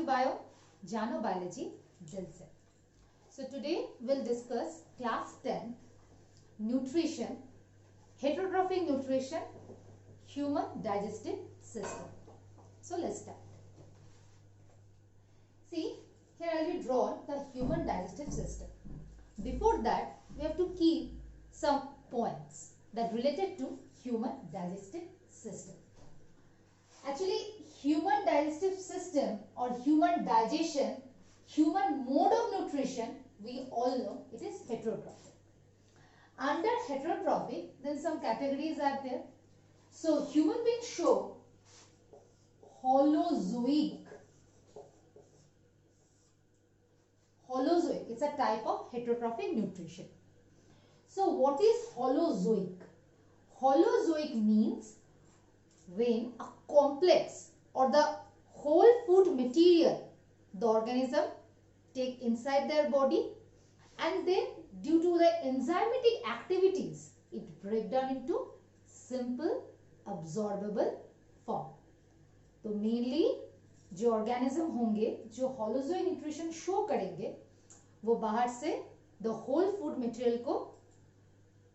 to Bio, Jano Biology, Dil Se. So today we'll discuss class 10, nutrition, heterotrophic nutrition, human digestive system. So let's start. See, here I will draw the human digestive system. Before that, we have to keep some points that related to human digestive system. Actually, human digestive system or human digestion, human mode of nutrition, we all know it is heterotrophic. Under heterotrophic, then some categories are there. So, human beings show holozoic. Holozoic, it's a type of heterotrophic nutrition. So, what is holozoic? Holozoic means when a complex or the whole food material the organism take inside their body, and then due to the enzymatic activities it break down into simple absorbable form. तो mainly जो organism होंगे जो holozoic nutrition show करेंगे वो बाहर से the whole food material को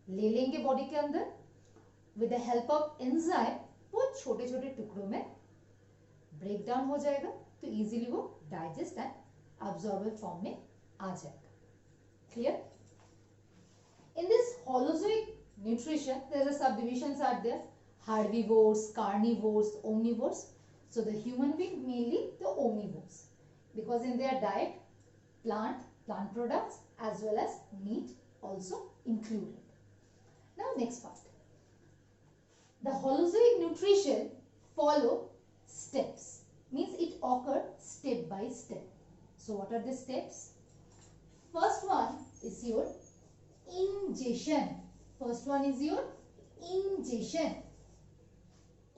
ले लेंगे बॉडी के अंदर with the help of enzyme वो छोटे छोटे टुकड़ों में ब्रेक डाउन हो जाएगा तो इजीली वो डाइजेस्ट एंड अब्सॉर्बल फॉर्म में आ जाएगा. Clear? In this holozoic nutrition there are sub divisions are there, herbivores, carnivores, omnivores. So the human being mainly the omnivores because in their diet plant products as well as meat also included. Now next part. The holozoic nutrition follow steps, means it occur step by step. So what are the steps? First one is your ingestion. First one is your ingestion.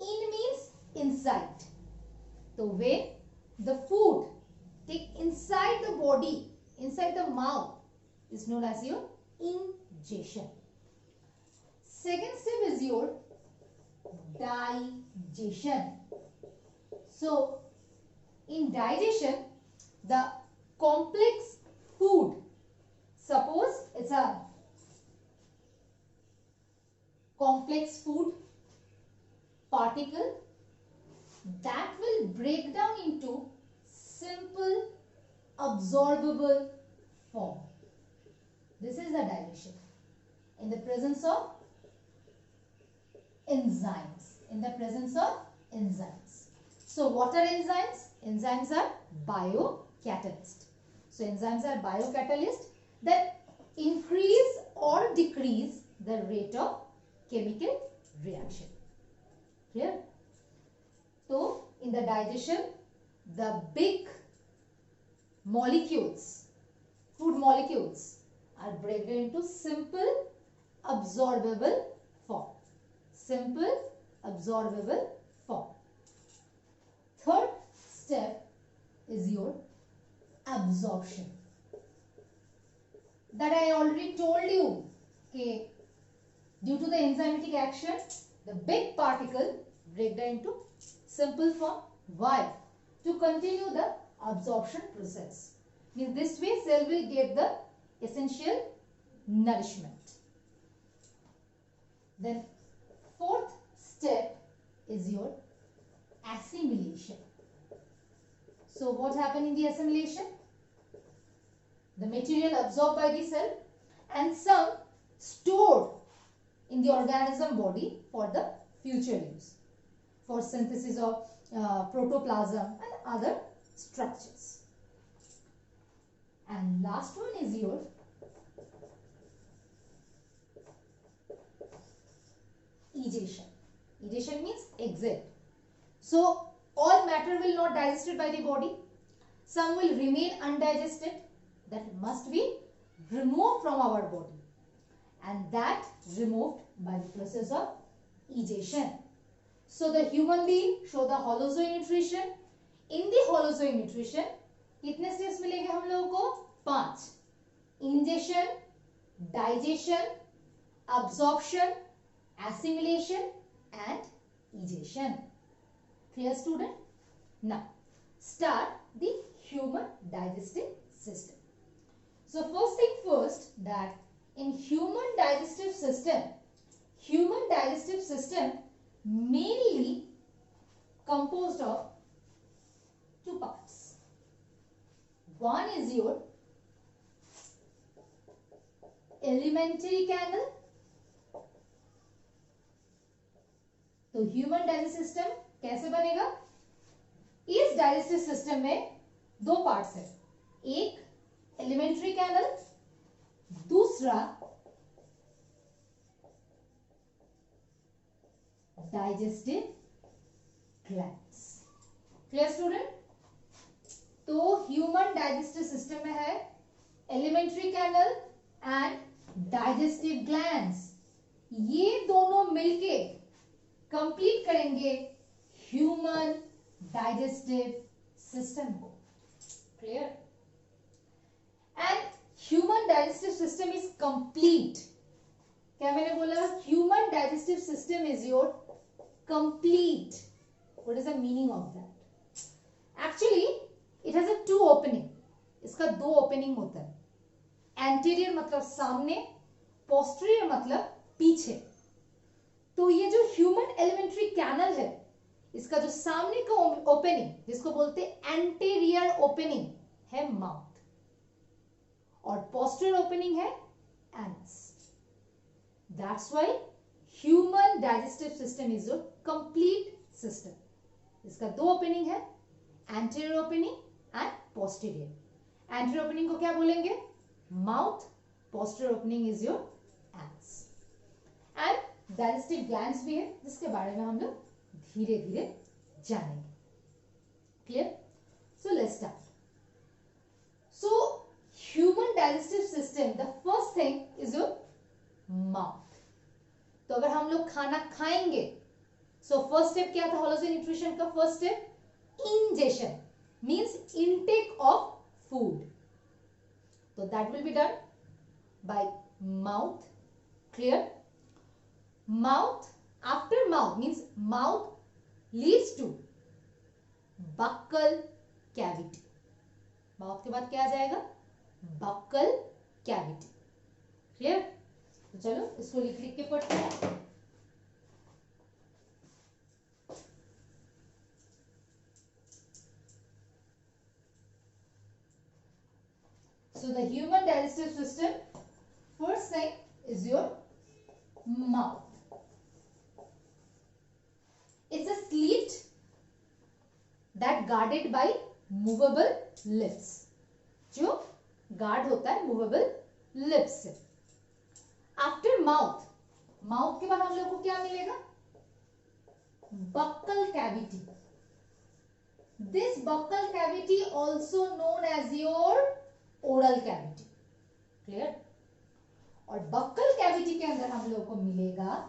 In means inside. So when the food take inside the body, inside the mouth, is known as your ingestion. Second step is your digestion. So in digestion, the complex food, suppose it's a complex food particle that will break down into simple absorbable form. This is the digestion in the presence of enzymes. In the presence of enzymes. So what are enzymes? Enzymes are biocatalysts. So enzymes are biocatalysts that increase or decrease the rate of chemical reaction. Clear? So in the digestion, the big molecules, food molecules are broken into simple absorbable form. Simple absorbable form. Third step is your absorption. That I already told you. Okay. Due to the enzymatic action, the big particle break down into simple form. Why? To continue the absorption process. In this way, cell will get the essential nourishment. Then fourth step is your assimilation. So what happened in the assimilation? The material absorbed by the cell and some stored in the organism body for the future use, for synthesis of protoplasm and other structures. And last one is your egestion. Egestion means exit. So all matter will not digested by the body. Some will remain undigested, that must be removed from our body, and that removed by the process of egestion. So the human being show the holozoic nutrition. In the holozoic nutrition कितने steps मिलेंगे हम लोगों को? 5. Ingestion, digestion, absorption, assimilation and egestion. Clear, student? Now start the human digestive system. So first thing first, that in human digestive system mainly composed of two parts. One is your alimentary canal. तो human digestive system कैसे बनेगा? इस digestive system में दो parts है, एक alimentary canal, दूसरा digestive glands. Clear student? तो ह्यूमन डाइजेस्टिव सिस्टम में है alimentary canal and digestive glands. ये दोनों मिलके कंप्लीट करेंगे ह्यूमन डाइजेस्टिव सिस्टम को. Clear? And human digestive system is complete. क्या मैंने बोला? Human digestive system is your complete. What is the meaning of that? Actually it has a two opening. इसका दो ओपनिंग होता है. एंटीरियर मतलब सामने, पोस्टीरियर मतलब पीछे. तो ये जो ह्यूमन एलिमेंट्री कैनल है, इसका जो सामने का ओपनिंग जिसको बोलते हैं एंटीरियर ओपनिंग है माउथ, और पोस्टीरियर ओपनिंग है anus. That's why human digestive system is your complete system. इसका दो ओपनिंग है, anterior opening and posterior. Anterior opening को क्या बोलेंगे? Mouth. Posterior opening is your anus. And digestive glands भी है, जिसके बारे में हम लोग धीरे धीरे जानेंगे. Clear? So let's start. So human digestive system, the first thing is your mouth. तो अगर हम लोग खाना खाएंगे, सो फर्स्ट स्टेप क्या था होलोजोइक न्यूट्रिशन का? First step ingestion, means intake of food. तो that will be done by mouth. Clear? Mouth, after mouth means mouth leads to buccal cavity. Mouth के बाद क्या आ जाएगा? buccal cavity. Clear? तो चलो इसको लिख लिख के पढ़ते हैं. So the human digestive system, first thing is your mouth. It's a slit that guarded by movable lips. जो गार्ड होता है movable lips से. After mouth, mouth के बाद हम लोग को क्या मिलेगा? buccal cavity. This buccal cavity also known as your oral cavity. Clear? और buccal cavity के अंदर हम लोग को मिलेगा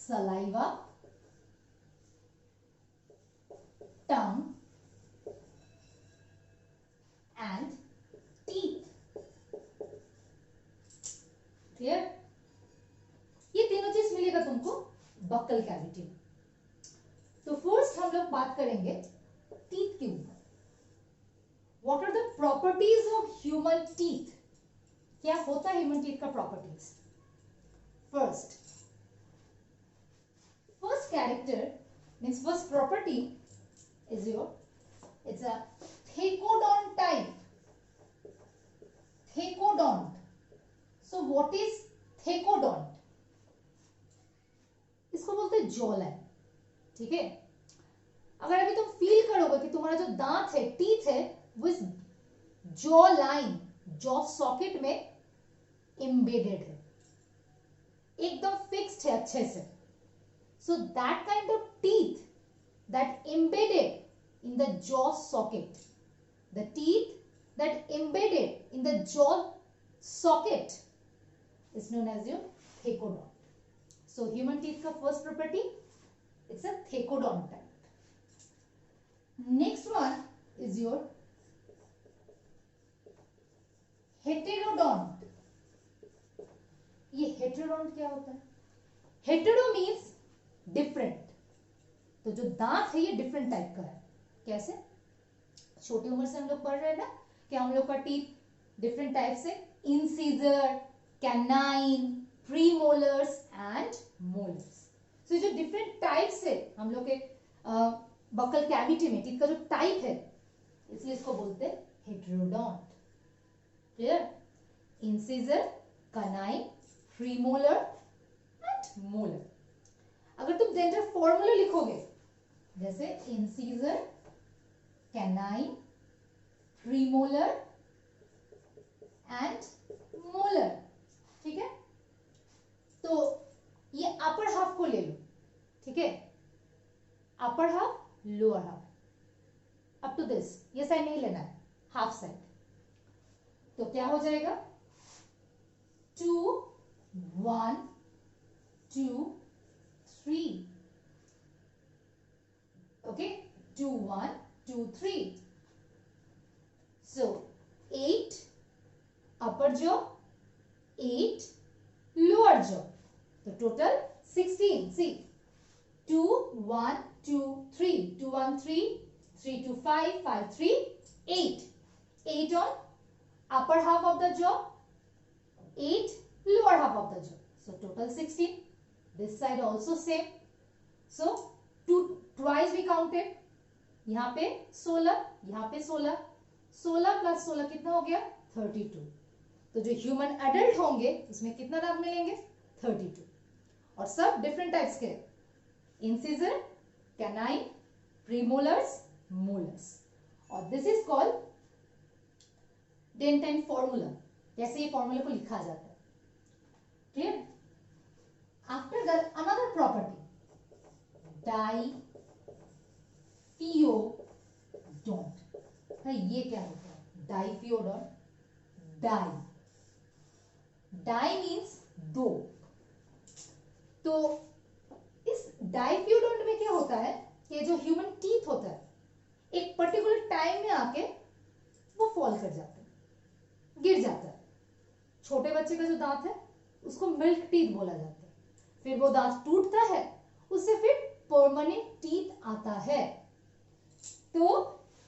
saliva, tongue and teeth. Clear? ये तीनों चीज मिलेगा तुमको बक्कल कैविटी में. तो फर्स्ट हम लोग बात करेंगे टीथ के ऊपर. What are the properties of human teeth? क्या होता है ह्यूमन टीथ का properties? First character means first property is your, it's a thecodont type. Thecodont. So what is thecodont? इसको बोलते हैं जॉ लाइन. ठीक है? अगर अभी तुम फील करोगे कि तुम्हारा जो दांत है, टीथ है, वो इस जॉ लाइन, जॉ सॉकेट में एम्बेडेड है, एकदम फिक्स्ड है अच्छे से. So that kind of teeth that embedded in the jaw socket, the teeth that embedded in the jaw socket is known as your thecodont. So human teeth ka first property, it's a thecodont type. Next one is your heterodont. ये heterodont क्या होता है? Hetero means different. तो जो दांत है ये different type का है। कैसे? छोटी उम्र से हम लोग पढ़ रहे हैं ना कि हम लोग का टीथ डिफरेंट टाइप से, incisor, canine, premolars and molars. तो जो डिफरेंट टाइप से हम लोग के बकल कैविटी में टीथ का जो टाइप है, इसलिए इसको बोलते हैं heterodont. Clear? Incisor, canine, premolar and molar. अगर तुम डेंटल फॉर्मूला लिखोगे जैसे incisor, canine, premolar and molar, ठीक है? तो ये अपर हाफ को ले लो, ठीक है? Upper half, lower half, up to this, ये साइड नहीं लेना है, हाफ साइड। तो क्या हो जाएगा? 2 1 2 3, okay, 2 1 2 3, so 8 upper jaw, 8 lower jaw, so total 16. See, 2 1 2 3, 2 1 3, 3 2 5, 5 3 8, 8 on upper half of the jaw, 8 lower half of the jaw, so total 16. This side also same, so twice we counted, यहाँ पे 16, यहाँ पे 16, 16 plus 16 कितना हो गया? 32। तो जो human adult होंगे उसमें कितना दांत मिलेंगे? 32, और सब डिफरेंट टाइप्स के, इंसिजर, कैनाइन, प्रीमोलर्स, मोलर्स, और this is called dentine formula. कैसे ये फॉर्मूला को लिखा जाता है? Clear? After that another property, diphyodont. ये क्या होता है? डाइफियोडोंट, डाई, डाई मीन्स दो। तो इस डाइफियोडोंट में क्या होता है कि जो ह्यूमन टीथ होता है एक पर्टिकुलर टाइम में आके वो फॉल कर जाता है, गिर जाता है। छोटे बच्चे का जो दांत है उसको मिल्क टीथ बोला जाता है, फिर वो दांत टूटता है, उससे फिर परमानेंट टीथ आता है। तो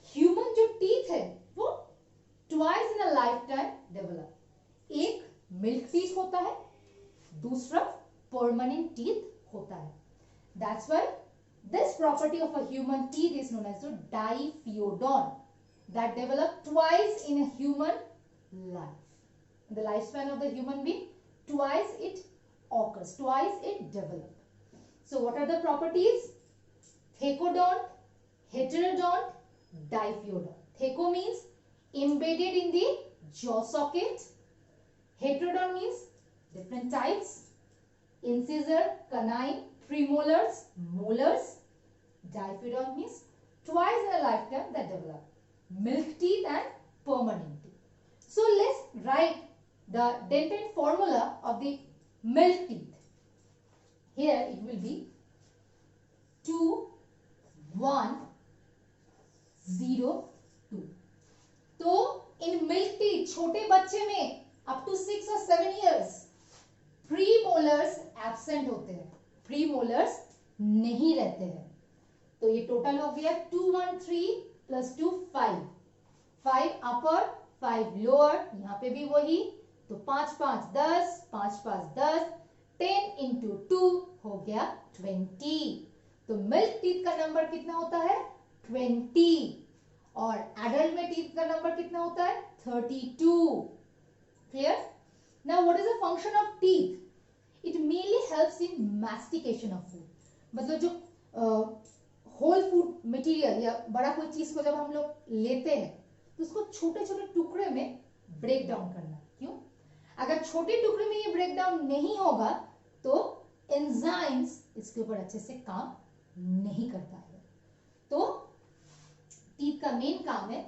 ह्यूमन जो टीथ है वो twice in a life time develop, एक मिल्क टीथ होता है, दूसरा परमानेंट टीथ होता है। That's why this property of a human teeth is known as the diphyodont, that develop twice in a human life. In the lifespan of the human being, twice it occurs, twice it develops. So what are the properties? Thecodont, heterodont, diphyodont. Theco means embedded in the jaw socket. Heterodont means different types. Incisor, canine, premolars, molars. Diphyodont means twice in a lifetime that develop, milk teeth and permanent teeth. So let's write the dentin formula of the milk teeth. Here it will be 2 1 0 2. तो in milk teeth छोटे बच्चे में up to 6 और 7 years premolars absent होते हैं, premolars नहीं रहते हैं। तो ये टोटल हो गया 2 1 3 प्लस 2 5, 5 अपर 5 लोअर, यहाँ पे भी वही, तो 5 5 10, 5 5 10, 10 इंटू 2 हो गया 20। तो मिल्क टीथ का नंबर कितना होता है? 20, और एडल्ट में टीथ का नंबर कितना होता है? 32। Clear? Now what is the function of teeth? It mainly helps in mastication of food, मतलब जो होल फूड मटेरियल या बड़ा कोई चीज को जब हम लोग लेते हैं तो उसको छोटे छोटे टुकड़े में ब्रेक डाउन करना। क्यों? अगर छोटे टुकड़े में ये ब्रेक डाउन नहीं होगा तो एंजाइम्स इसके ऊपर अच्छे से काम नहीं कर पाएगा। तो टीथ का मेन काम है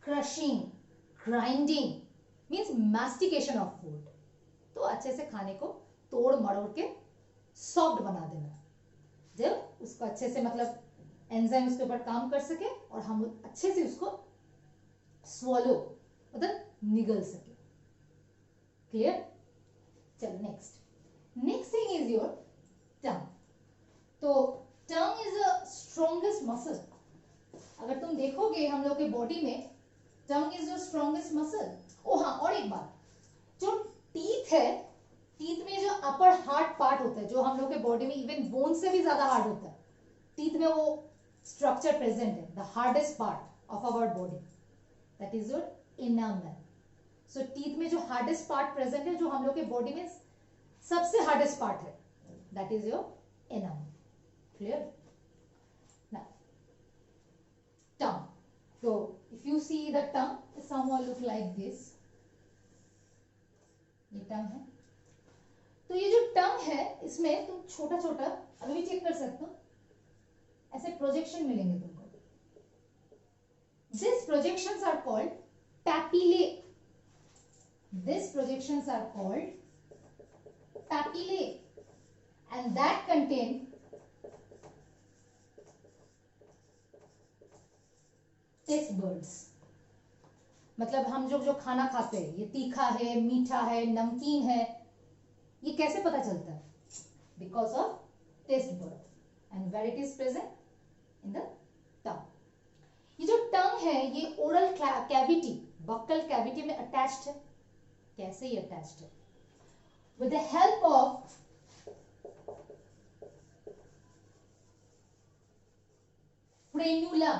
crushing, grinding, means mastication of food. तो अच्छे से खाने को तोड़ मरोड़ के सॉफ्ट बना देना, जब उसको अच्छे से मतलब एंजाइम उसके ऊपर काम कर सके और हम अच्छे से उसको स्वॉलो मतलब निगल सके। क्लियर? चलो next thing is your tongue. तो tongue is a strongest muscle. अगर तुम देखोगे हम लोग के बॉडी में tongue is the strongest muscle. ओ हाँ, और एक बात, जो टीथ है, टीथ में जो अपर हार्ड पार्ट होता है, जो हम लोग के बॉडी में इवन बोन से भी ज्यादा हार्ड होता है, टीथ में वो स्ट्रक्चर प्रेजेंट है, the hardest part of our body, that is your enamel. So teeth में जो हार्डेस्ट पार्ट प्रेजेंट है, जो हम लोग के बॉडी में सबसे हार्डेस्ट पार्ट है, that is your enamel. Clear? Now tongue, so if you see the tongue, it somewhat look like this, ये टंग है। तो ये जो टंग है, इसमें तुम छोटा छोटा अभी भी चेक कर सकते हो, ऐसे प्रोजेक्शन मिलेंगे तुमको। This projections are called papillae, this projections are called papillae, and that contain taste buds. मतलब हम जो खाना खाते हैं, ये तीखा है, मीठा है, नमकीन है, ये कैसे पता चलता है? Because of taste bud, and where it is present in the tongue. ये जो टंग है, ये ओरल कैविटी, बक्कल कैविटी में अटैच्ड है। कैसे ये अटैच्ड है? With the help of frenulum,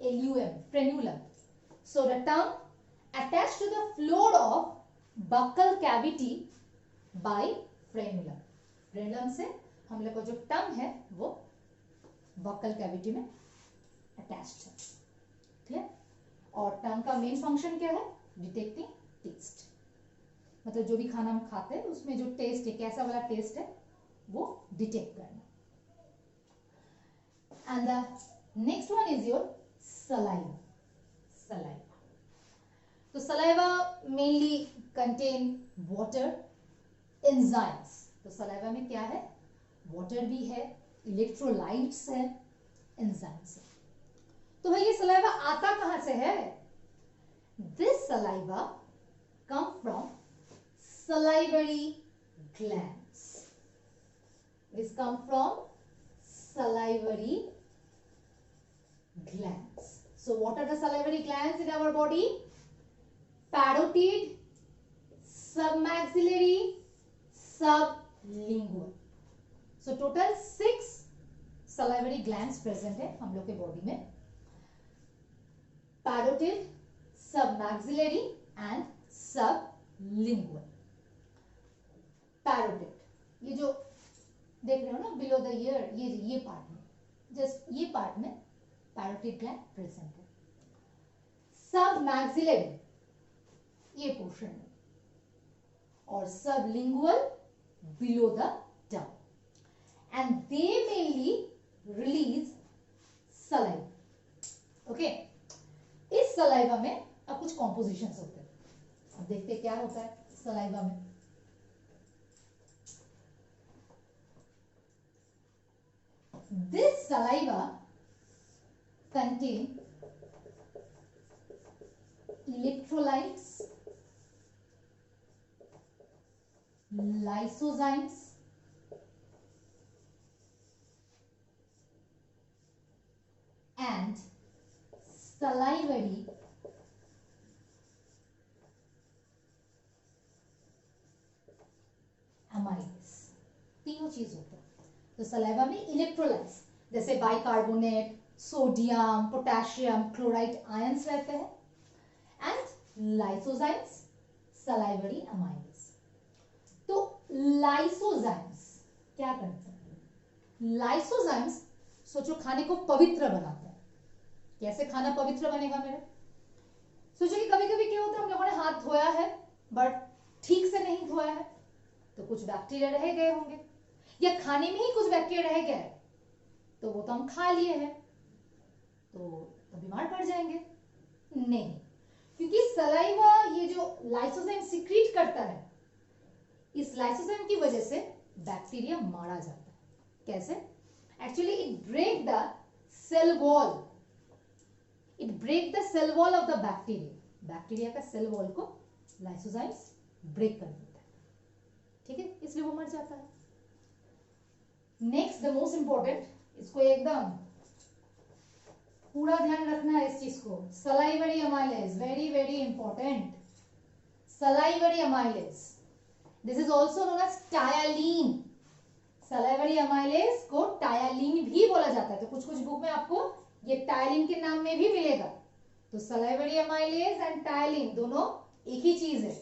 Frenulum, frenulum. So the tongue attached to the floor of buccal cavity by frenulum. Frenulum से हम लोग का जो टंग है वो बक्कल कैविटी में अटैच्ड है। क्लियर? और टंग का मेन फंक्शन क्या है? Detecting taste. मतलब जो भी खाना हम खाते हैं उसमें जो टेस्ट है, कैसा वाला टेस्ट है, वो डिटेक्ट करना। And the next one is your saliva. Saliva. So saliva mainly contain water, enzymes. तो saliva में क्या है? Water भी है, electrolytes है, enzymes है। तो भाई ये saliva आता कहाँ से है? This saliva come from salivary glands. This come from salivary glands. So what are the salivary glands in our body? Parotid, submaxillary, sublingual. So total 6 salivary glands present है हम लोग के बॉडी में। Parotid, submaxillary and sublingual. Parotid, ये जो देख रहे हो ना बिलो द ईयर, ये पार्ट में, जस्ट ये पार्ट में पैरोटिड ग्लैंड प्रेजेंट है। सब मैक्सिलरी ये पोर्शन में, और sublingual below the tongue, and they mainly release saliva. Okay, इस सलाइवा में अब कुछ कॉम्पोजिशंस होते हैं। अब देखते हैं क्या होता है सलाइवा में। This saliva contain electrolytes, lysozymes, and salivary amylase। तीनों चीज होता है। तो सलाइवा में इलेक्ट्रोलाइट्स जैसे bicarbonate, sodium, potassium, chloride ions रहते हैं, एंड लाइसोजाइम्स, सलाइवरी अमाइलेज। तो लाइसोजाइम्स क्या करते हैं? लाइसोजाइम्स सोचो खाने को पवित्र बनाते हैं। कैसे खाना पवित्र बनेगा मेरे? सोचो कि कभी कभी क्या होता है, हम लोगों ने हाथ धोया है बट ठीक से नहीं धोया है, तो कुछ बैक्टीरिया रह गए होंगे, या खाने में ही कुछ बैक्टीरिया रह गया है, तो वो तो हम खा लिए हैं, तो बीमार पड़ जाएंगे? नहीं, क्योंकि सलाइवा ये जो लाइसोजाइम सिक्रीट करता है, इस लाइसोजाइम की वजह से बैक्टीरिया मारा जाता है। कैसे? Actually it break the cell wall, it break the cell wall of the bacteria. Bacteria का सेल वॉल को लाइसोजाइम्स ब्रेक कर देता है, ठीक है, इसलिए वो मर जाता है। नेक्स्ट द मोस्ट इंपॉर्टेंट, इसको एकदम पूरा ध्यान रखना है इस चीज को, salivary amylase, very very important. Salivary amylase, this is also known as ptyalin. Salivary amylase को टायालीन भी बोला जाता है, तो कुछ कुछ बुक में आपको ये टायालीन के नाम में भी मिलेगा। तो सलाइवरी अमाइलेज एंड टायालीन दोनों एक ही चीज है।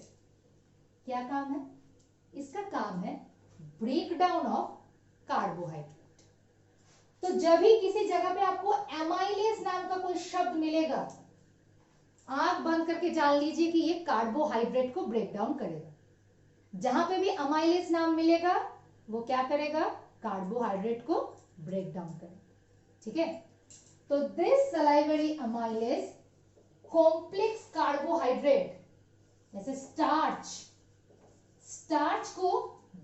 क्या काम है इसका? काम है ब्रेक डाउन ऑफ कार्बोहाइड्रेट। तो जब भी किसी जगह पे आपको एमाइलेज नाम का कोई शब्द मिलेगा, आंख बंद करके जान लीजिए कि ये कार्बोहाइड्रेट को ब्रेक डाउन करेगा। जहां पे भी अमाइलेज नाम मिलेगा वो क्या करेगा? कार्बोहाइड्रेट को ब्रेक डाउन करेगा। ठीक है, तो this salivary amylase complex carbohydrate जैसे स्टार्च, स्टार्च को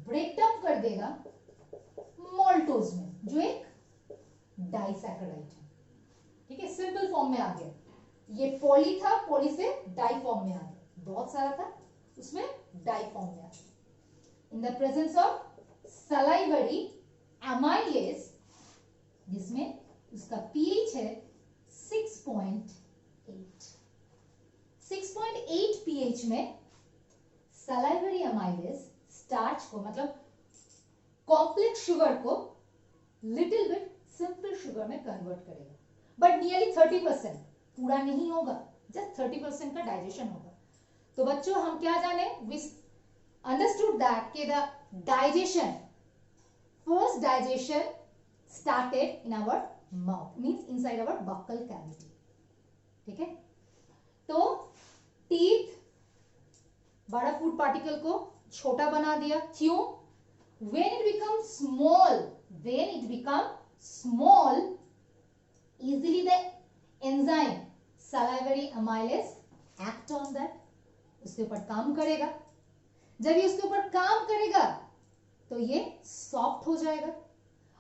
ब्रेक डाउन कर देगा मोल्टोज में, जो एक डाइसैकेराइड है। ठीक है, सिंपल फॉर्म में आ गया। ये पॉली था, पॉली से डाई फॉर्म में आ गया, बहुत सारा था उसमें डाई फॉर्म में आ गया। In the presence of salivary amylase, जिसमें उसका पीएच है 6.8। 6.8 पीएच में सलाइवरी अमाइलेज स्टार्च को, मतलब कॉम्प्लेक्स शुगर को लिटिल बिट सिंपल शुगर में कन्वर्ट करेगा, बट नियरली 30%, पूरा नहीं होगा, जस्ट 30% का डाइजेशन होगा। तो बच्चों हम क्या जाने, वी अंडरस्टूड दैट कि the digestion, first digestion started in our mouth, means inside our buccal cavity. ठीक है, तो टीथ बड़ा फूड पार्टिकल को छोटा बना दिया, क्यों? when it becomes small, easily the enzyme salivary amylase act on that, उसके ऊपर काम करेगा। जब ये उसके ऊपर काम करेगा तो ये सॉफ्ट हो जाएगा,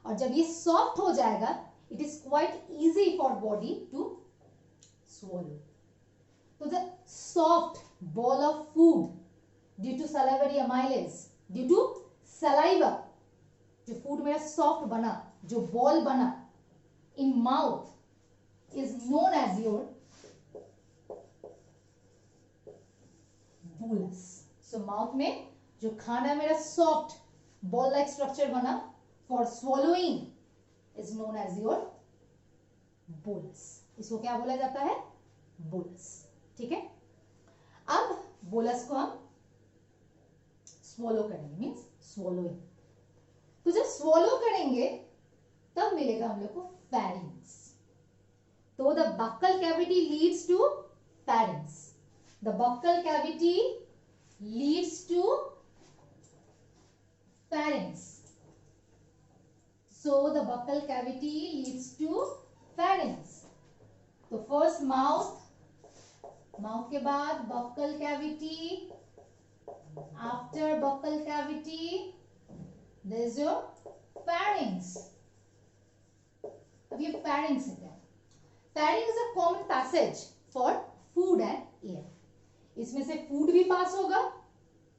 और जब ये सॉफ्ट हो जाएगा it is quite easy for body to swallow. So the soft ball of food due to salivary amylase, due to saliva, जो फूड मेरा सॉफ्ट बना, जो बॉल बना in mouth, is known as your bolus. So mouth में जो खाना मेरा soft ball like structure बना for swallowing is known as your bolus. इसको क्या बोला जाता है? बोलस। ठीक है, अब बोलस को हम स्वॉलो करेंगे, मीन्स स्वॉलोइंग। तो जब स्वॉलो करेंगे तब मिलेगा हम लोग को फेरिंग्स। तो the buccal cavity leads to pharynx, the buccal cavity leads to pharynx, so the buccal cavity leads to pharynx. तो फर्स्ट माउथ, माउथ के बाद buccal cavity, after buccal cavity there is your pharynx. अब ये pharynx है क्या? Pharynx is a common passage for food and air. इसमें से food भी पास होगा,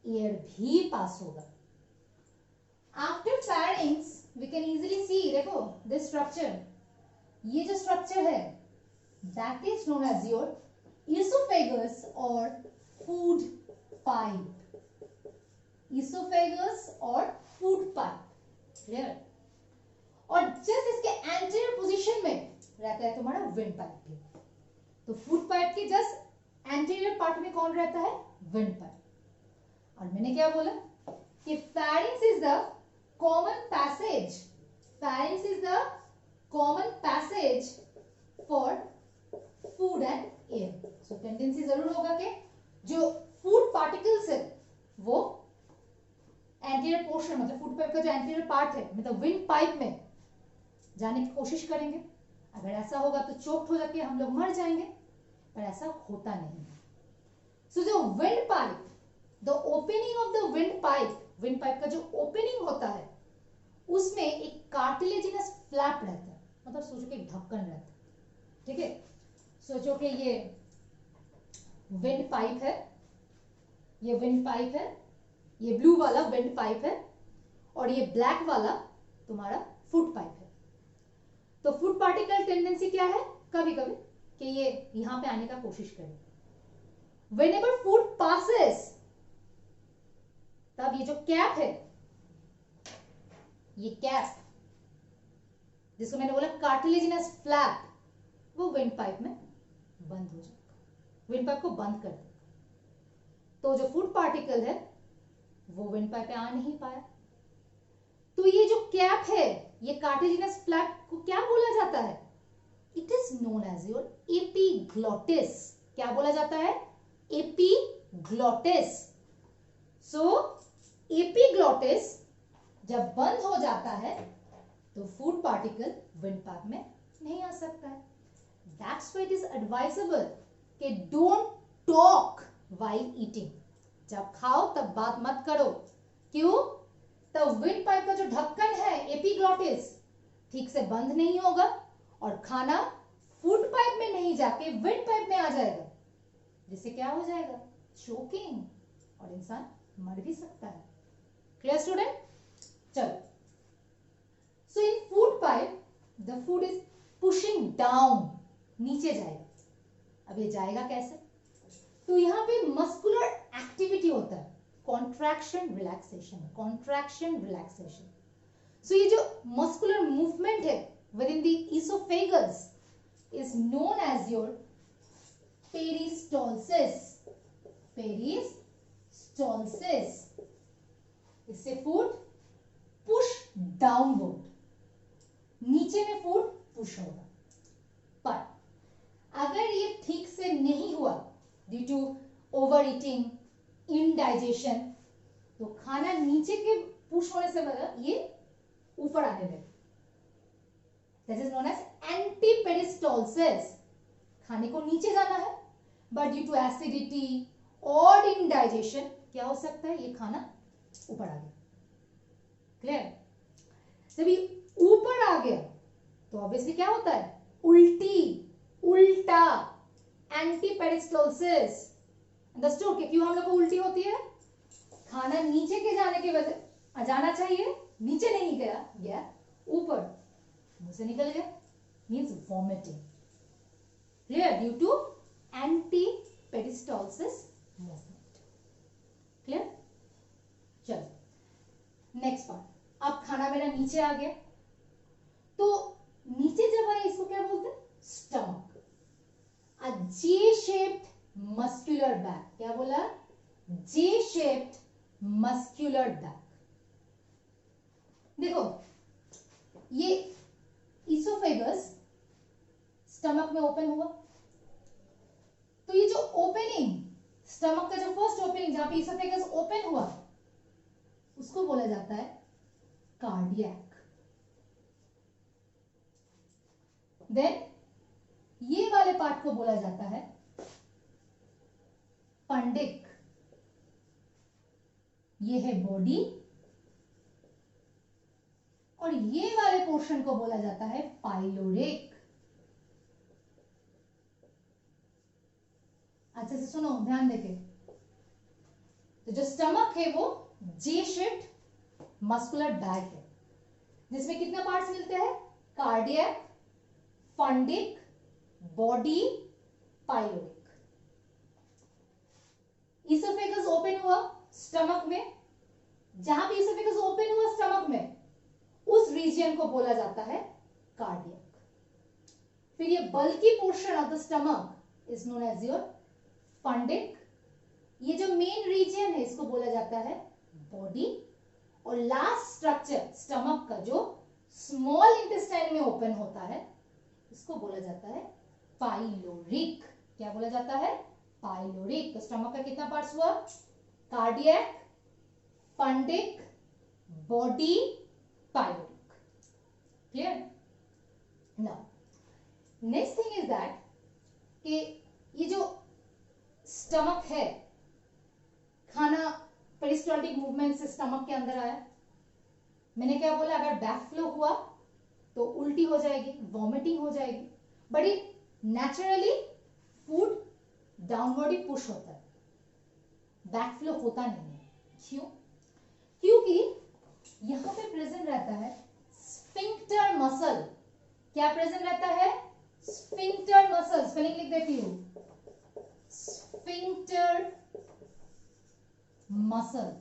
air भी पास होगा। After pharynx we can easily see, देखो this structure, ये जो structure है that is known as your esophagus or food pipe. Esophagus और food pipe, clear? और जस्ट इसके एंटीरियर पोजीशन में रहता है तुम्हारा विंड पाइप भी। तो फूड पाइप के जस्ट एंटीरियर पार्ट में कौन रहता है? Wind pipe. और मैंने क्या बोला कि pharynx is the common passage, pharynx is the common passage for food and air. So tendency जरूर होगा कि जो फूड पार्टिकल्स है वो एंटीरियर पोर्शन, मतलब फूड पाइप का जो एंटीरियर पार्ट है, मतलब विंड पाइप में जाने की कोशिश करेंगे। अगर ऐसा होगा तो चोक्ड हो जाके हम लोग मर जाएंगे, पर ऐसा होता नहीं है। सो जो wind pipe, the opening of the wind pipe का जो ओपनिंग होता है उसमें एक कार्टिलेजिनस फ्लैप रहता है, मतलब सोचो कि एक ढक्कन रहता है। ठीक है, सोचो कि ये विंड पाइप है, ये विंड पाइप है, ये ब्लू वाला विंड पाइप है, और ये ब्लैक वाला तुम्हारा फूड पाइप है। तो फूड पार्टिकल टेंडेंसी क्या है, कभी कभी कि ये यहां पे आने का कोशिश करे। Whenever food passes, तब ये जो कैप है, ये कैप जिसको मैंने बोला कार्टिलेजिनस फ्लैप, वो विंड पाइप में बंद हो जाएगा, विंड पाइप को बंद कर देगा। तो जो फूड पार्टिकल है वो विंड पाइप पे आ नहीं पाया। तो ये जो कैप है, ये कार्टिलेजिनस फ्लैप को क्या बोला जाता है? It is known as your epiglottis. क्या बोला जाता है? एपिग्लॉटिस। सो एपिग्लॉटिस जब बंद हो जाता है तो फूड पार्टिकल विंड पाइप में नहीं आ सकता है। That's why it is advisable कि डोंट टॉक व्हाइल ईटिंग। जब खाओ तब बात मत करो। क्यों? तब विंड पाइप का जो ढक्कन है एपिग्लॉटिस ठीक से बंद नहीं होगा और खाना फूड पाइप में नहीं जाके विंड पाइप में आ जाएगा, जिससे क्या हो जाएगा? चोकिंग, और इंसान मर भी सकता है। Clear student? चलो, so in food pipe the food is pushing down, नीचे जाएगा। अब ये जाएगा कैसे? तो यहां पे मस्कुलर एक्टिविटी होता है, contraction relaxation, contraction relaxation. So ये जो मस्कुलर मूवमेंट है within the oesophagus is known as your peristalsis. Peristalsis. इससे फूड पुश डाउनवर्ड, नीचे में फूड पुश होगा। पर अगर ये ठीक से नहीं हुआ due to overeating, indigestion, तो खाना नीचे के पुश होने से मतलब ये ऊपर आने लगे। This is known as antiperistalsis. खाने को नीचे जाना है, बट ड्यू टू एसिडिटी और इनडाइजेशन क्या हो सकता है? ये खाना ऊपर आ गया। क्लियर? जब ये ऊपर आ गया तो ऑब्वियसली क्या होता है? उल्टी, उल्टा, एंटीपेरिस्टॉल्सिस। अंडरस्टूड कि क्यों हम लोग को उल्टी होती है? खाना नीचे के जाने की वजह, जाना चाहिए, नीचे नहीं गया, गया ऊपर, मुंह से निकल गया, means vomiting. Clear? Due to antiperistalsis movement. Clear? चलो नेक्स्ट पार्ट। अब खाना मेरा नीचे आ गया, तो नीचे जब आया इसको क्या बोलते हैं? Stomach. A J-shaped muscular bag. क्या बोला? J-shaped muscular bag. देखो, ये इसोफेगस स्टमक में ओपन हुआ, तो ये जो ओपनिंग, स्टमक का जो फर्स्ट ओपनिंग जहां पे इसोफेगस ओपन हुआ, उसको बोला जाता है कार्डियक। देन ये वाले पार्ट को बोला जाता है पंडिक। ये है बॉडी, और ये वाले पोर्शन को बोला जाता है पाइलोरिक। अच्छे से सुनो, ध्यान देके। तो जो स्टमक है वो जे शेप्ड मस्कुलर बैग है, जिसमें कितने पार्ट्स मिलते हैं? Cardiac, fundic, body, pyloric. Oesophagus open हुआ स्टमक में, जहां पे इसोफेगस ओपन हुआ स्टमक में, उस रीजन को बोला जाता है कार्डियक। फिर ये bulky portion of the stomach is known as your fundic. ये जो मेन रीजन है इसको बोला जाता है बॉडी, और लास्ट स्ट्रक्चर स्टमक का जो स्मॉल इंटेस्टाइन में ओपन होता है इसको बोला जाता है पाइलोरिक। क्या बोला जाता है? पाइलोरिक। तो स्टमक का कितना पार्ट्स हुआ? Cardiac, fundic, body, pyloric. Clear? Now next thing is that कि ये जो स्टमक है, खाना पेरिस्टॉल्टिक मूवमेंट से स्टमक के अंदर आया। मैंने क्या बोला? अगर बैक फ्लो हुआ तो उल्टी हो जाएगी, वॉमिटिंग हो जाएगी, but it naturally food downward he push होता है, बैक फ्लो होता नहीं है। क्यों? क्योंकि यहां पे प्रेजेंट रहता है स्फिंक्टर मसल क्या प्रेजेंट रहता है? स्फिंक्टर मसल, स्पेलिंग लिख देती हूं, स्फिंक्टर मसल।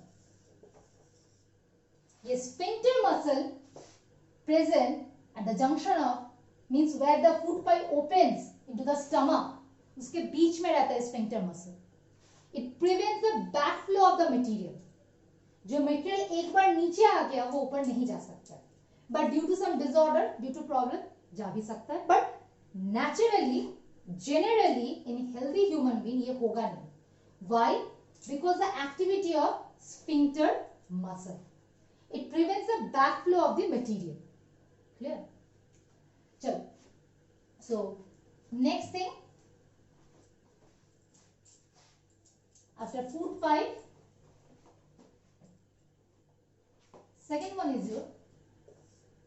ये sphincter muscle present at the junction of means where the food pipe opens into the stomach, उसके बीच में रहता है sphincter muscle. It prevents the backflow of the material, जो मटेरियल एक बार नीचे आ गया वो ऊपर नहीं जा सकता, but due to some disorder, due to problem जा भी सकता है, but naturally generally in healthy human being ये होगा नहीं। Why? Because the activity of sphincter muscle, it prevents the backflow of the material. Clear? चलो, so next thing, after food pipe, second one is your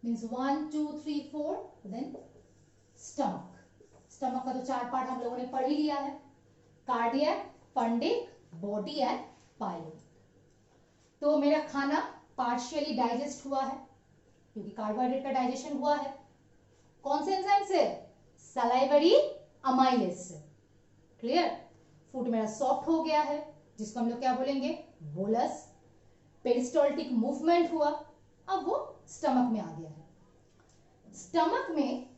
means 1 2 3 4 then stomach। Stomach का तो 4 part हम लोगों ने पढ़ ही लिया है, cardiac, fundic, body and pilot. तो मेरा खाना पार्शियली डाइजेस्ट हुआ है क्योंकि कार्बोहाइड्रेट का डाइजेशन हुआ है, कौन से एंजाइम से? सलाइवरी अमाइलेज से। क्लियर? फूड मेरा सॉफ्ट हो गया है जिसको हम लोग क्या बोलेंगे? बोलस। पेरिस्टोल्टिक मूवमेंट हुआ, अब वो स्टमक में आ गया है। स्टमक में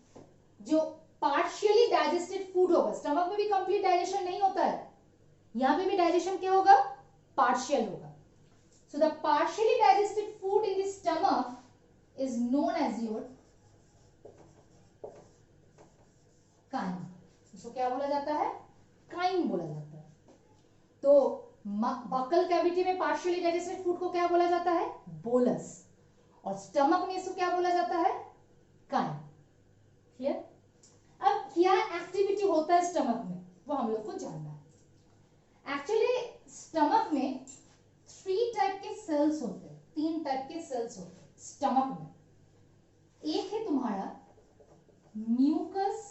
जो पार्शियली डाइजेस्टेड फूड होगा, स्टमक में भी कंप्लीट डाइजेशन नहीं होता है, यहां पे भी डाइजेशन क्या होगा? पार्शियल होगा। So the partially digested food in the stomach is known as your chyme. इसको क्या बोला जाता है? काइम बोला जाता है। तो बकल कैविटी में पार्शियली डाइजेस्टेड फूड को क्या बोला जाता है? बोलस। और स्टमक में इसको क्या बोला जाता है? काइम। क्लियर? अब क्या एक्टिविटी होता है स्टमक में वो हम लोग को जानना है। एक्चुअली स्टमक में 3 टाइप के सेल्स होते हैं, 3 टाइप के सेल्स होते हैं स्टमक में। एक है तुम्हारा म्यूकस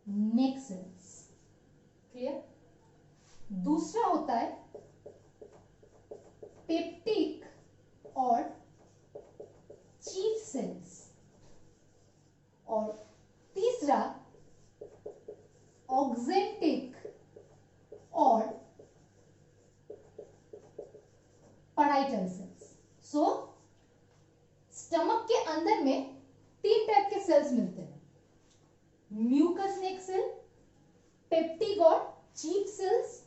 नेक सेल्स। क्लियर? दूसरा होता है पेप्टिक और चीफ सेल्स, और तीसरा ऑक्जेंटिक और पैराइटल सेल्स। सो स्टमक के अंदर में 3 टाइप के सेल्स मिलते हैं, म्यूकस नेक सेल, पेप्टिक और चीफ सेल्स,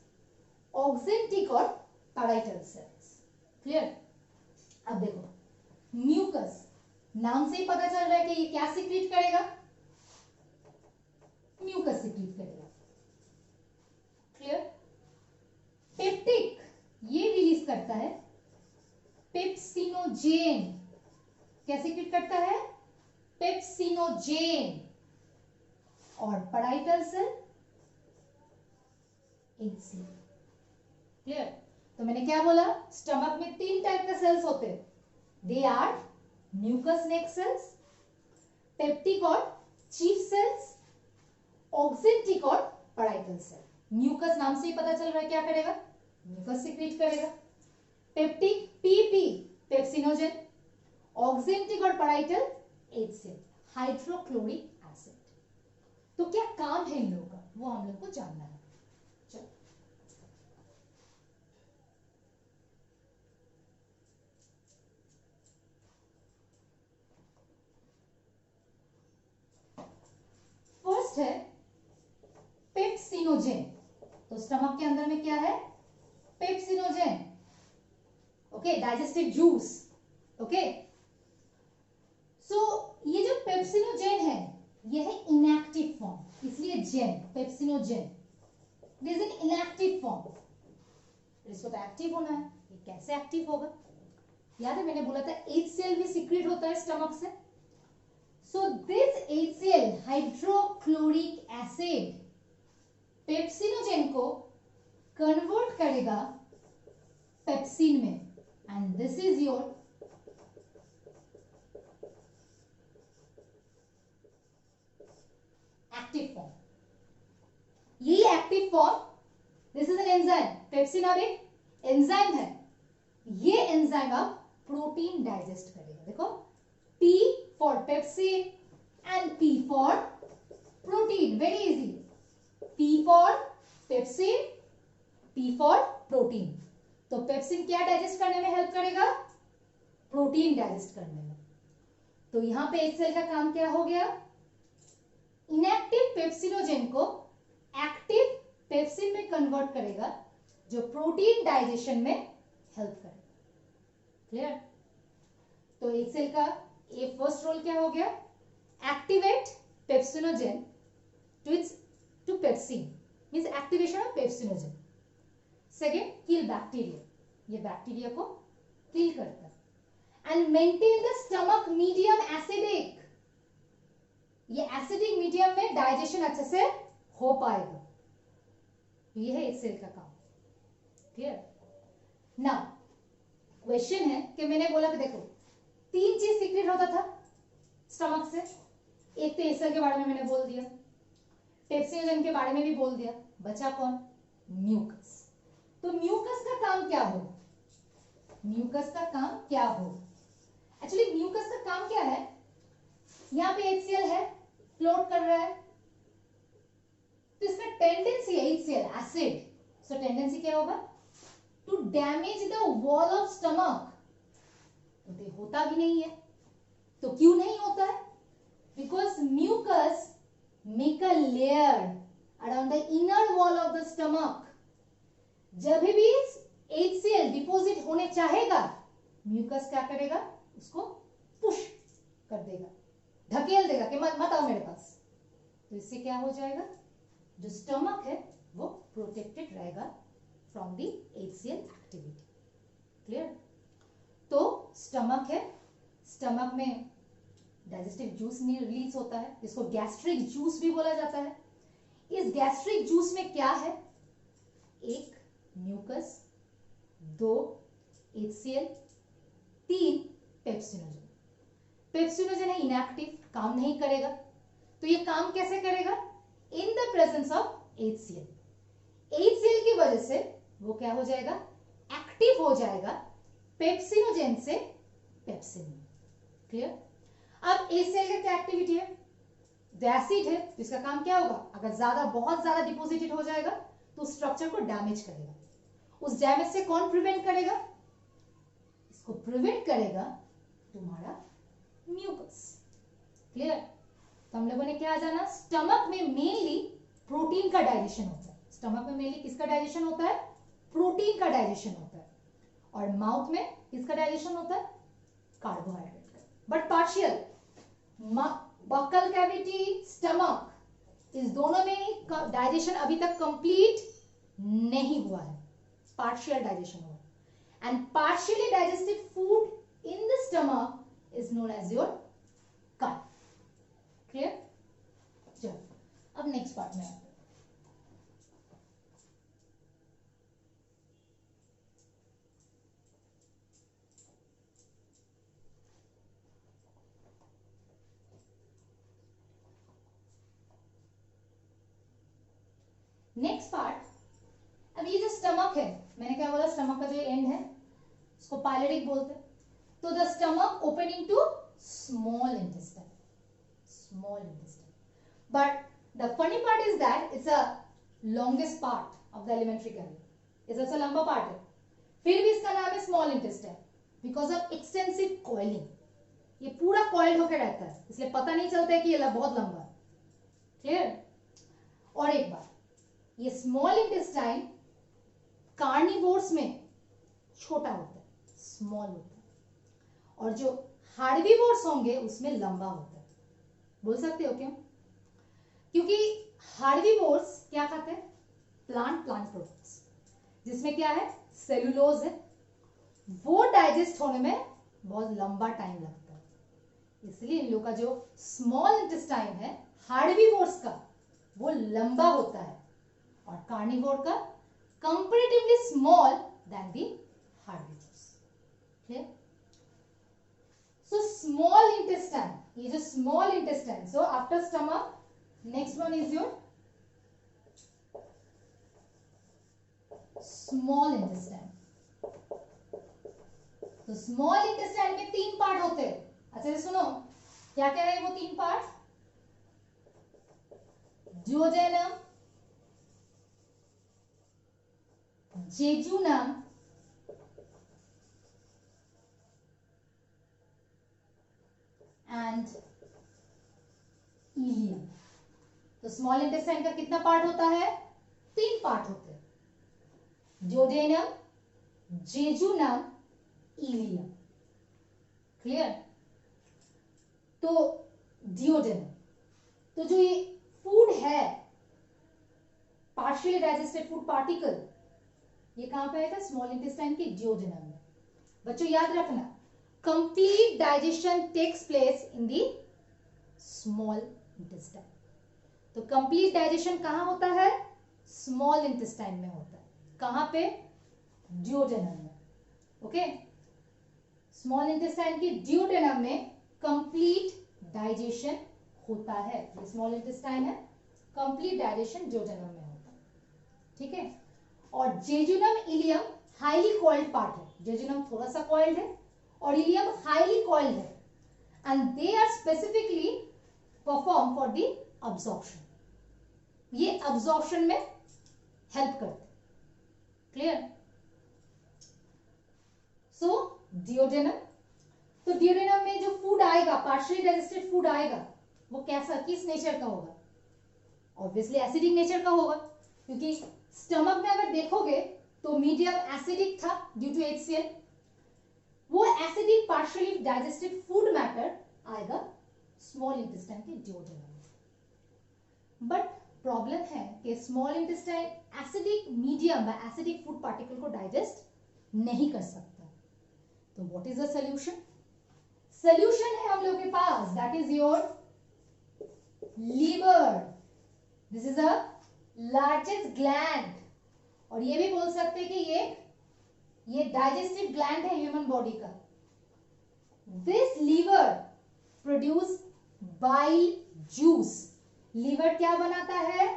ऑक्जेंटिक और पैराइटल सेल्स। क्लियर? अब देखो, म्यूकस नाम से ही पता चल रहा है कि ये क्या सिक्रीट करेगा? म्यूकस सिक्रीट करेगा। क्लियर? पेप्टिक ये रिलीज करता है पेप्सिनोजेन। क्या सिक्रीट करता है? पेप्सिनोजेन। और पैराइटल सेल HCl। क्लियर? तो मैंने क्या बोला? स्टमक में 3 टाइप के सेल्स होते हैं, they are mucus neck cells, peptic और चीफ सेल्स, ऑक्जेंटिक और पैराइटल सेल। म्यूकस नाम से ही पता चल रहा है क्या करेगा? म्यूकस सिक्रीट करेगा। पेप्टिक PP पेप्सिनोजेन, ऑक्जेंटिक और पैराइटल HCl हाइड्रोक्लोरिक एसिड। तो क्या काम है इन लोगों का वो हम लोग को जानना है। चलो, फर्स्ट है पेप्सिनोजेन। तो स्टमक के अंदर में क्या है? Pepsinogen. Okay, digestive juice. Okay, so ये जो पेप्सिनोजेन है ये है इनएक्टिव फॉर्म, इसलिए then pepsinogen it is in inactive form. इसको तो एक्टिव होना है, ये कैसे एक्टिव होगा? याद है मैंने बोला था HCl भी सीक्रेट होता है स्टमक से। So this HCl hydrochloric acid pepsinogen को कन्वर्ट करेगा पेप्सिन में, and this is your active form. यही active form, this is an enzyme. Pepsin अब एक एंजाइम है, ये एंजाइम अब प्रोटीन डाइजेस्ट करेगा। देखो, P for pepsin and P for protein, very easy. P for pepsin, P for protein. तो pepsin क्या डाइजेस्ट करने में हेल्प करेगा? प्रोटीन डाइजेस्ट करने में। तो यहां पे एक सेल का काम क्या हो गया? इनएक्टिव पेप्सिनोजेन को एक्टिव पेप्सिन में कन्वर्ट करेगा, जो प्रोटीन डाइजेशन में हेल्प करेगा। क्लियर? तो एक सेल का ये फर्स्ट रोल क्या हो गया? Activate pepsinogen to pepsin, means activation of pepsinogen. Second, kill bacteria, ये बैक्टीरिया को किल करता है। And maintain the stomach medium acidic, ये एसिडिक मीडियम में डाइजेशन अच्छे से हो पाएगा। ये है एक सेल का काम। क्लियर? नाउ क्वेश्चन है कि मैंने बोला कि देखो, तीन चीज सीक्रेट होता था स्टमक से। एक तो एसल के बारे में मैंने बोल दिया, पेप्सिनोजेन के बारे में भी बोल दिया, बचा कौन? म्यूकस। तो म्यूकस का काम क्या हो? म्यूकस का काम क्या हो? एक्चुअली म्यूकस का काम क्या है? यहां पे HCl है, फ्लोट कर रहा है, तो इसका टेंडेंसी है HCl एसिड, सो टेंडेंसी क्या होगा? To damage the wall of stomach. तो होता भी नहीं है। तो क्यों नहीं होता है? Because mucus make a layer around the inner wall of the stomach. जब भी HCl डिपोजिट होने चाहेगा, म्यूकस क्या करेगा? उसको पुश कर देगा, ढकेल देगा कि मत आओ मेरे पास। तो इससे क्या हो जाएगा? जो स्टमक है वो प्रोटेक्टेड रहेगा from the HCl activity. Clear? तो स्टमक है, स्टमक में डाइजेस्टिव जूस रिलीज होता है, जिसको गैस्ट्रिक जूस भी बोला जाता है। इस गैस्ट्रिक जूस में क्या है? एक म्यूकस, दो HCl, तीन पेप्सिनोजेन। पेप्सिनोजेन है इनएक्टिव, काम नहीं करेगा। तो ये काम कैसे करेगा? In the presence of HCl। HCl की वजह से वो क्या हो जाएगा? एक्टिव हो जाएगा पेप्सिनोजेन से पेप्सिन में। क्लियर? अब HCl का क्या एक्टिविटी है? एसिड है, जिसका काम क्या होगा? अगर ज्यादा, बहुत ज्यादा डिपोजिटेड हो जाएगा तो स्ट्रक्चर को डैमेज करेगा। उस डैमेज से कौन प्रिवेंट करेगा? इसको प्रिवेंट करेगा तुम्हारा म्यूकस। क्लियर? तो हम लोगों ने क्या जाना? स्टमक में मेनली प्रोटीन का डाइजेशन होता है। स्टमक में मेनली किसका डाइजेशन होता है? प्रोटीन का डाइजेशन होता है। और माउथ में किसका डाइजेशन होता है? कार्बोहाइड्रेट का, but partial. Buccal cavity, stomach, इस दोनों में डाइजेशन अभी तक कंप्लीट नहीं हुआ है, पार्शियल डाइजेशन हुआ। And partially digested food in the stomach is known as your gut. Clear? चलो अब नेक्स्ट पार्ट में आते हैं। नेक्स्ट पार्ट, अब ये जो स्टमक है, मैंने क्या बोला? स्टमक का जो एंड है उसको पायलेटिक बोलते हैं। तो the stomach open into small intestine, small intestine. But the funny part is that it's a longest part of the alimentary canal, ये सबसे लंबा पार्ट है, फिर भी इसका नाम है small intestine because of extensive coiling. ये पूरा कॉइल्ड होकर रहता है, इसलिए पता नहीं चलता है कि ये बहुत लंबा है। क्लियर? और एक बात, ये स्मॉल इंटेस्टाइन कार्निवोर्स में छोटा होता है, स्मॉल होता है, और जो हार्डीवोर्स होंगे उसमें लंबा होता है। बोल सकते हो क्यों? क्योंकि हार्डीवोर्स क्या खाते हैं? प्लांट प्रोडक्ट्स, जिसमें क्या है? सेलुलोज है। वो डाइजेस्ट होने में बहुत लंबा टाइम लगता है, इसलिए इन लोग का जो स्मॉल इंटेस्टाइन है हार्डीवोर्स का, वो लंबा होता है, और कार्निवोर का कंपैरेटिवली स्मॉल देन दी हार्डीवोर्स। क्लियर? सो स्मॉल इंटेस्टाइन, ये जो small intestine, so after stomach next one is your small intestine. तो स्मॉल इंटेस्टाइन में 3 पार्ट होते हैं। अच्छा से सुनो, क्या कह रहे हैं वो 3 part? Duodenum, jejunum and ileum. तो स्मॉल इंटेस्टाइन का कितना पार्ट होता है? 3 पार्ट होते हैं, ड्यूडेनम, जेजुनम, इलियम। क्लियर? तो ड्यूडेनम, तो जो ये फूड है, पार्शियली डाइजेस्टेड फूड पार्टिकल, ये कहां पे आएगा? स्मॉल इंटेस्टाइन के ड्यूडेनम में। बच्चों याद रखना, complete digestion takes place in the small intestine. तो कंप्लीट डाइजेशन कहां होता है? स्मॉल इंटेस्टाइन में होता है। कहां पे? ड्यूडेनम में। ओके, स्मॉल इंटेस्टाइन की ड्यूडेनम में कंप्लीट डाइजेशन होता है। ये स्मॉल इंटेस्टाइन है, कंप्लीट डाइजेशन ड्यूडेनम में होता है। ठीक है, और jejunum, ileum highly coiled part है। जेजुनम थोड़ा सा कॉइल्ड है और इलियम हाईली कॉइल्ड है, and they are specifically perform for the absorption. ये अब्जॉर्प्शन में हेल्प करते। क्लियर? सो ड्यूडेनम, तो ड्यूडेनम में जो फूड आएगा, पार्शियली डाइजेस्टेड फूड आएगा, वो कैसा, किस नेचर का होगा? ऑब्वियसली एसिडिक नेचर का होगा, क्योंकि स्टमक में अगर देखोगे तो मीडियम एसिडिक था ड्यू टू HCl। वो acidic partially digested food matter आएगा स्मॉल इंटेस्टाइन के ड्यूडेनम में। बट प्रॉब्लम है कि स्मॉल इंटेस्टाइन एसिडिक मीडियम या एसिडिक फूड पार्टिकल को डाइजेस्ट नहीं कर सकता। तो what is the solution? Solution है हम लोग के पास, that is your liver. This is a largest gland, और ये भी बोल सकते हैं कि ये डाइजेस्टिव ग्लैंड है ह्यूमन बॉडी का। This liver produce bile juice. Liver क्या बनाता है?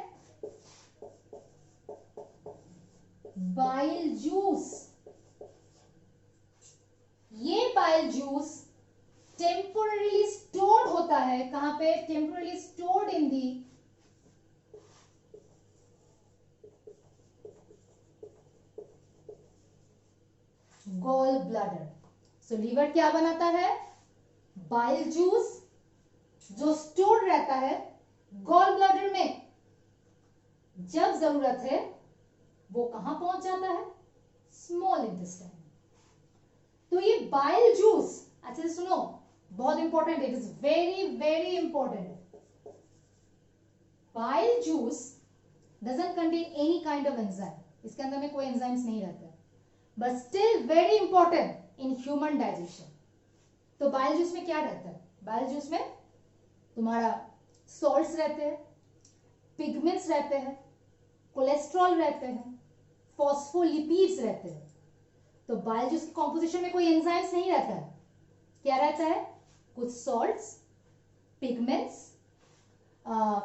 Bile juice. ये बाइल जूस टेम्पोरली स्टोर्ड होता है। कहां पे? Temporally stored in the gall bladder. So liver क्या बनाता है? बाइल जूस, जो स्टोर रहता है गॉल ब्लैडर में। जब जरूरत है वो कहां पहुंच जाता है? Small intestine. तो ये बाइल जूस, अच्छा से सुनो, बहुत important, it is very very important. Bile juice doesn't contain any kind of enzyme. इसके अंदर में कोई एंजाइम्स नहीं रहता है, but still very important in human digestion. तो बाइल जूस में क्या रहता है? बाइल जूस में तुम्हारा सॉल्ट्स रहते हैं, पिगमेंट्स रहते हैं, कोलेस्ट्रॉल रहते हैं, फॉस्फोलिपिड्स रहते हैं। तो बाइल जूस की कॉम्पोजिशन में कोई एंजाइम्स नहीं रहता है। क्या रहता है? कुछ सॉल्ट्स, पिगमेंट्स,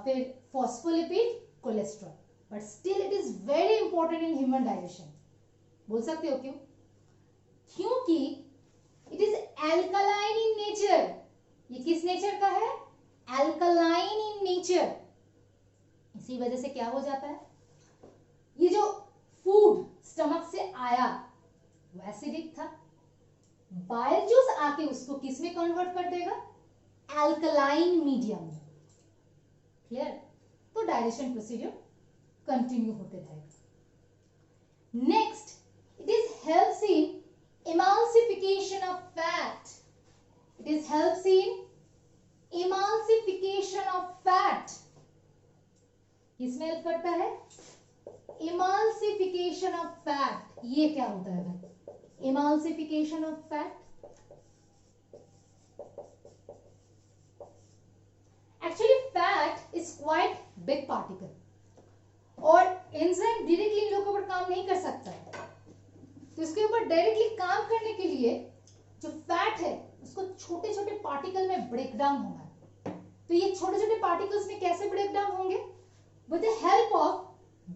फिर phospholipid, cholesterol. But still it is very important in human digestion. बोल सकते हो क्यों? क्योंकि it is alkaline in nature. ये किस नेचर का है? Alkaline in nature. इसी वजह से क्या हो जाता है, ये जो फूड स्टमक से आया वो एसिडिक था, बाइल जूस आके उसको किस में कन्वर्ट कर देगा? एल्कलाइन मीडियम में। क्लियर? तो डाइजेशन प्रोसीजर कंटिन्यू होते रहेगा। Next, it is helps in emulsification of fat. It is helps in emulsification of fat. किसमें हेल्प करता है? emulsification of fat. ये क्या होता है भाई? emulsification of fat. Actually fat is quite big particle और एंजाइम डायरेक्टली इन लोगों के ऊपर काम नहीं कर सकता है। तो इसके ऊपर डायरेक्टली काम करने के लिए जो फैट है उसको छोटे छोटे पार्टिकल में ब्रेक डाउन होना है। तो ये छोटे छोटे पार्टिकल्स में कैसे ब्रेक डाउन होंगे? With the help of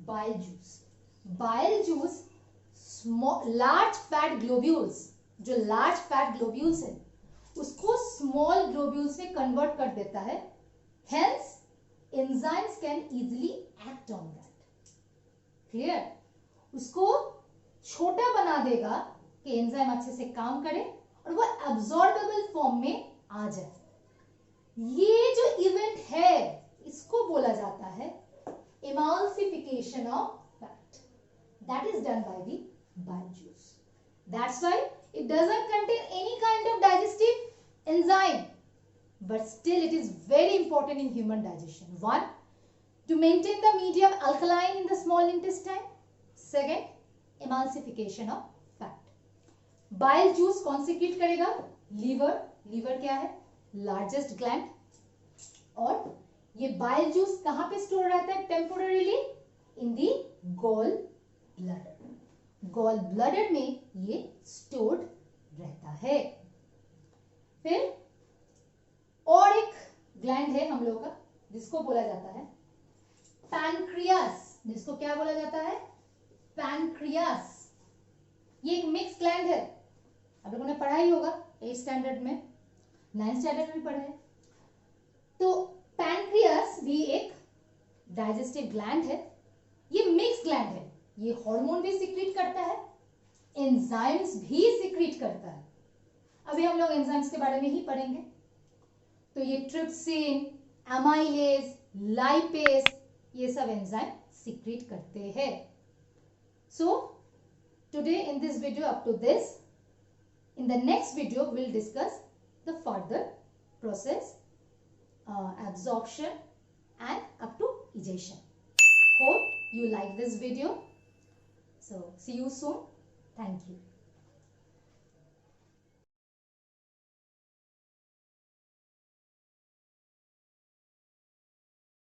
bile juice. Bile juice large fat globules, जो लार्ज फैट ग्लोब्यूल्स है उसको स्मॉल ग्लोब्यूल्स में कन्वर्ट कर देता है. Hence enzymes can easily act on that. Clear? उसको छोटा बना देगा कि एंजाइम अच्छे से काम करे और वो एब्जॉर्बेबल फॉर्म में आ जाए. ये जो इवेंट है इसको बोला जाता है emulsification of fat. That is done by the bile juice. That's why it doesn't contain any kind of digestive enzyme, but still it is very important in human digestion. One, to maintain the medium alkaline in the small intestine. Second, emulsification of fat. Bile juice कौन secrete करेगा? Liver. Liver क्या है? Largest gland. और ये bile juice कहां पे store रहता है temporarily? In the gall bladder. Gall bladder में ये स्टोर्ड रहता है. फिर और एक ग्लैंड है हम लोग का जिसको बोला जाता है पैनक्रियास. जिसको क्या बोला जाता है? पैनक्रियास. ये एक मिक्स ग्लैंड है. आप लोगों ने पढ़ा ही होगा 8th स्टैंडर्ड में, 9th स्टैंडर्ड में भी पढ़ा है. तो पैनक्रियास भी एक डाइजेस्टिव ग्लैंड है. ये मिक्स ग्लैंड है. ये हार्मोन भी सिक्रीट करता है, एंजाइम्स भी सिक्रीट करता है. अभी हम लोग एंजाइम्स के बारे में ही पढ़ेंगे. तो ये ट्रिप्सिन, एमाइलेज, लाइपेज, ये सब एंजाइम सिक्रीट करते हैं. So today in this video up to this. In the next video, we'll discuss the further process, absorption and up to egestion. Hope you like this video. So, see you soon. Thank you.